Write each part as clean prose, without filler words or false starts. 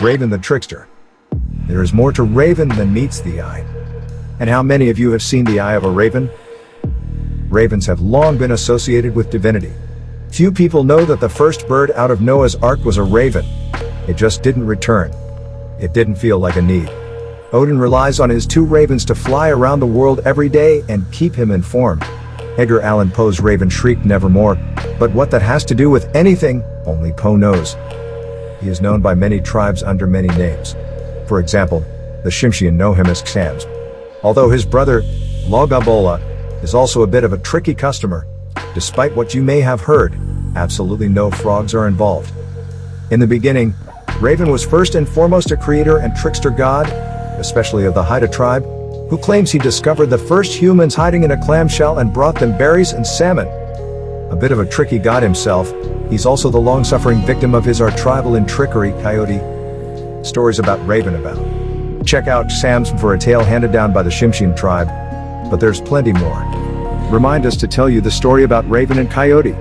Raven the Trickster. There is more to Raven than meets the eye. And how many of you have seen the eye of a raven? Ravens have long been associated with divinity. Few people know that the first bird out of Noah's Ark was a raven. It just didn't return. It didn't feel like a need. Odin relies on his 2 ravens to fly around the world every day and keep him informed. Edgar Allan Poe's raven shrieked nevermore, but what that has to do with anything, only Poe knows. He is known by many tribes under many names. For example, the Tsimshian know him as Xams. Although his brother, Logabola, is also a bit of a tricky customer. Despite what you may have heard, absolutely no frogs are involved. In the beginning, Raven was first and foremost a creator and trickster god, especially of the Haida tribe, who claims he discovered the first humans hiding in a clamshell and brought them berries and salmon. A bit of a tricky god himself, he's also the long-suffering victim of his tribal in trickery, coyote. Stories about Raven abound. Check out Xams for a tale handed down by the Tsimshian tribe, but there's plenty more. Remind us to tell you the story about Raven and Coyote.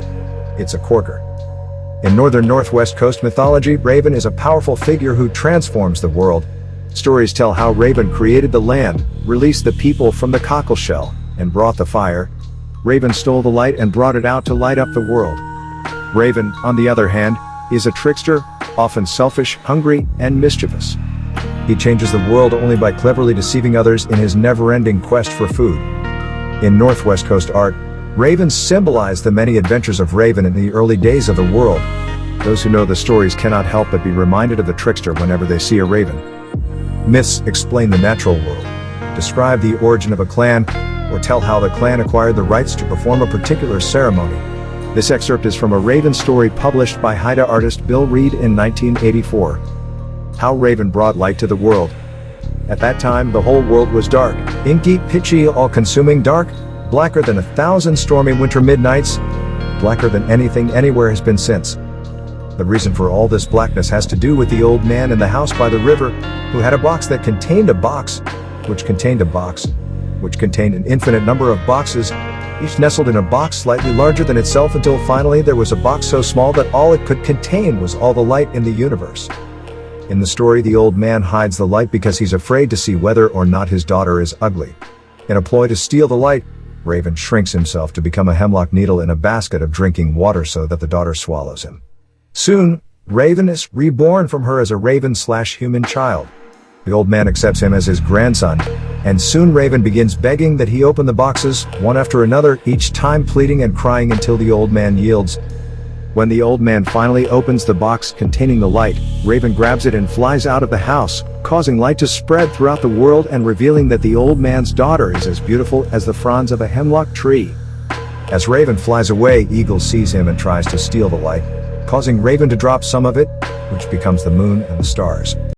It's a corker. In northern Northwest Coast mythology, Raven is a powerful figure who transforms the world. Stories tell how Raven created the land, released the people from the cockle shell, and brought the fire. Raven stole the light and brought it out to light up the world. Raven, on the other hand, is a trickster, often selfish, hungry, and mischievous. He changes the world only by cleverly deceiving others in his never-ending quest for food. In Northwest Coast art, ravens symbolize the many adventures of Raven in the early days of the world. Those who know the stories cannot help but be reminded of the trickster whenever they see a raven. Myths explain the natural world, describe the origin of a clan, or tell how the clan acquired the rights to perform a particular ceremony. This excerpt is from a Raven story published by Haida artist Bill Reed in 1984. How Raven brought light to the world. At that time, the whole world was dark, inky, pitchy, all-consuming dark, blacker than 1,000 stormy winter midnights, blacker than anything anywhere has been since. The reason for all this blackness has to do with the old man in the house by the river, who had a box that contained a box, which contained a box, which contained an infinite number of boxes, each nestled in a box slightly larger than itself until finally there was a box so small that all it could contain was all the light in the universe. In the story, the old man hides the light because he's afraid to see whether or not his daughter is ugly. In a ploy to steal the light, Raven shrinks himself to become a hemlock needle in a basket of drinking water so that the daughter swallows him. Soon, Raven is reborn from her as a raven/human child. The old man accepts him as his grandson, and soon Raven begins begging that he open the boxes, one after another, each time pleading and crying until the old man yields. When the old man finally opens the box containing the light, Raven grabs it and flies out of the house, causing light to spread throughout the world and revealing that the old man's daughter is as beautiful as the fronds of a hemlock tree. As Raven flies away, Eagle sees him and tries to steal the light, causing Raven to drop some of it, which becomes the moon and the stars.